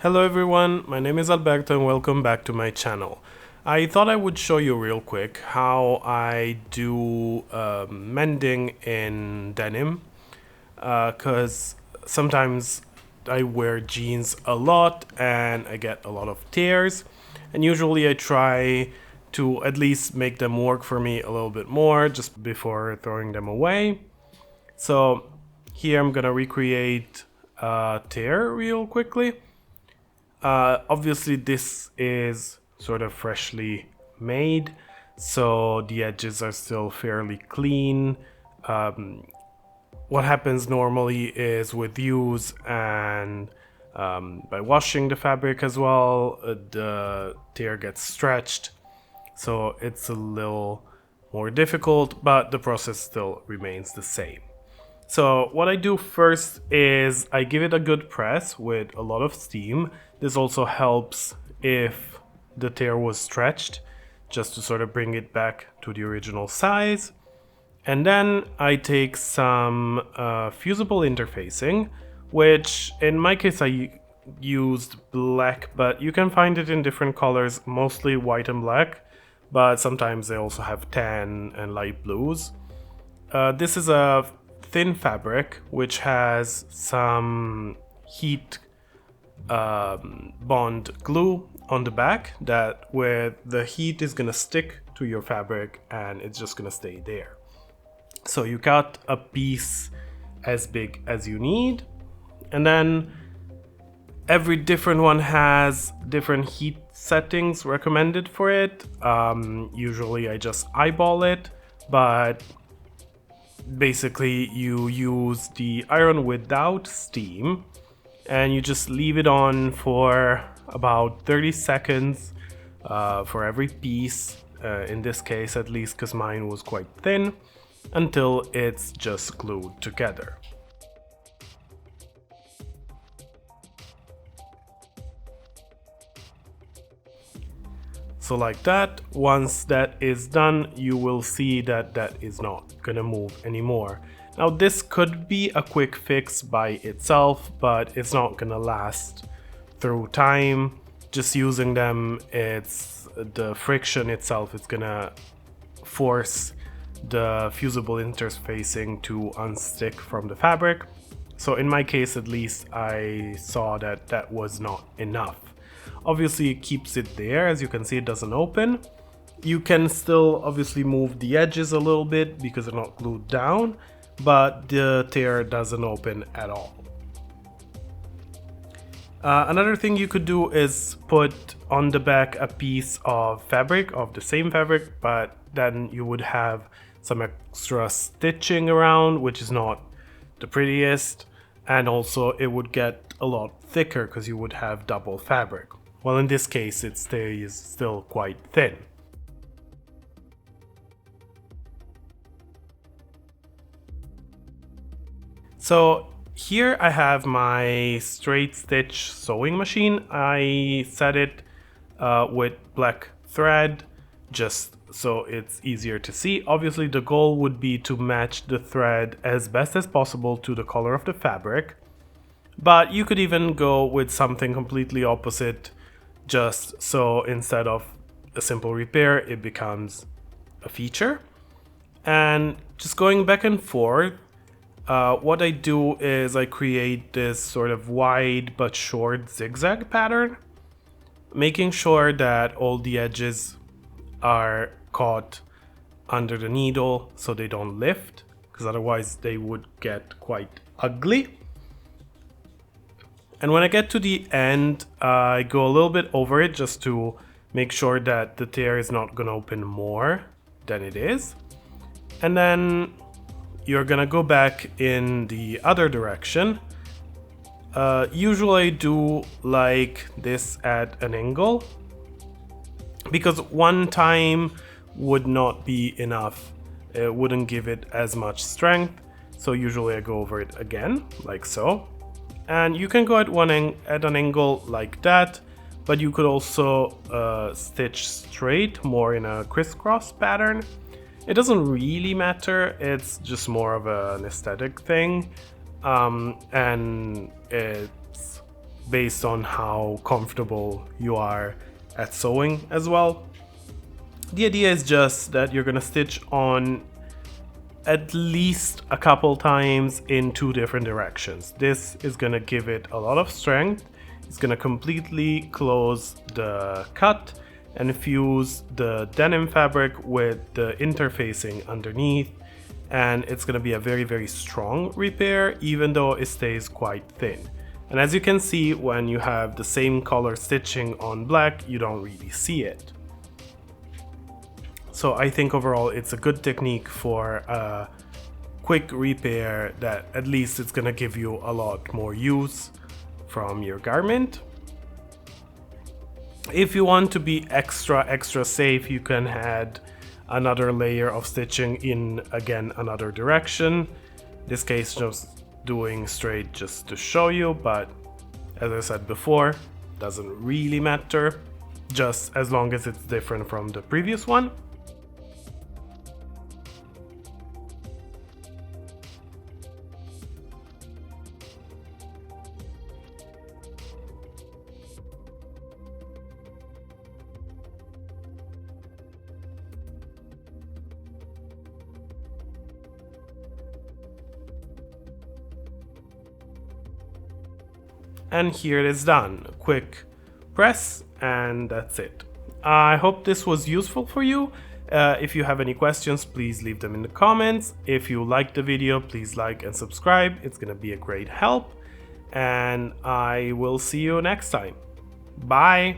Hello everyone, my name is Alberto and welcome back to my channel. I thought I would show you real quick how I do mending in denim because sometimes I wear jeans a lot and I get a lot of tears, and usually I try to at least make them work for me a little bit more just before throwing them away. So here I'm gonna recreate a tear real quickly. Obviously this is sort of freshly made, so the edges are still fairly clean. What happens normally is with use and by washing the fabric as well, the tear gets stretched, so it's a little more difficult, but the process still remains the same. So what I do first is I give it a good press with a lot of steam. This also helps if the tear was stretched, just to sort of bring it back to the original size. And then I take some fusible interfacing, which in my case I used black, but you can find it in different colors, mostly white and black, but sometimes they also have tan and light blues. This is a thin fabric which has some heat bond glue on the back that where the heat is gonna stick to your fabric and it's just gonna stay there. So you cut a piece as big as you need, and then every different one has different heat settings recommended for it. Usually I just eyeball it, but basically you use the iron without steam and you just leave it on for about 30 seconds for every piece, in this case at least because mine was quite thin, until it's just glued together. So like that. Once that is done, you will see that that is not gonna move anymore. Now this could be a quick fix by itself, but it's not gonna last through time. Just using them, it's the friction itself is gonna force the fusible interfacing to unstick from the fabric. So in my case at least, I saw that that was not enough. Obviously it keeps it there, as you can see it doesn't open. You can still obviously move the edges a little bit because they're not glued down, but the tear doesn't open at all. Another thing you could do is put on the back a piece of fabric, of the same fabric, but then you would have some extra stitching around, which is not the prettiest, and also it would get a lot thicker because you would have double fabric. Well, in this case, it stays still quite thin. So here I have my straight stitch sewing machine. I set it with black thread just so it's easier to see. Obviously the goal would be to match the thread as best as possible to the color of the fabric, but you could even go with something completely opposite, just so instead of a simple repair it becomes a feature. And just going back and forth, what I do is I create this sort of wide but short zigzag pattern, making sure that all the edges are caught under the needle so they don't lift, because otherwise they would get quite ugly. And when I get to the end, I go a little bit over it just to make sure that the tear is not gonna open more than it is. And then you're gonna go back in the other direction. Usually I do like this at an angle, because one time would not be enough. It wouldn't give it as much strength. So usually I go over it again, like so. And you can go at an angle like that, but you could also stitch straight, more in a crisscross pattern. It doesn't really matter, it's just more of an aesthetic thing, and it's based on how comfortable you are at sewing as well. The idea is just that you're gonna stitch on at least a couple times in 2 different directions. This is gonna give it a lot of strength. It's gonna completely close the cut and fuse the denim fabric with the interfacing underneath, and it's gonna be a very, very strong repair, even though it stays quite thin. And as you can see, when you have the same color stitching on black, you don't really see it. So I think overall it's a good technique for a quick repair that at least it's gonna give you a lot more use from your garment. If you want to be extra safe, you can add another layer of stitching in, again, another direction. In this case, just doing straight just to show you, but as I said before, doesn't really matter, just as long as it's different from the previous one. And here it is done. Quick press and that's it. I hope this was useful for you. If you have any questions, please leave them in the comments. If you liked the video, please like and subscribe. It's gonna be a great help. And I will see you next time. Bye!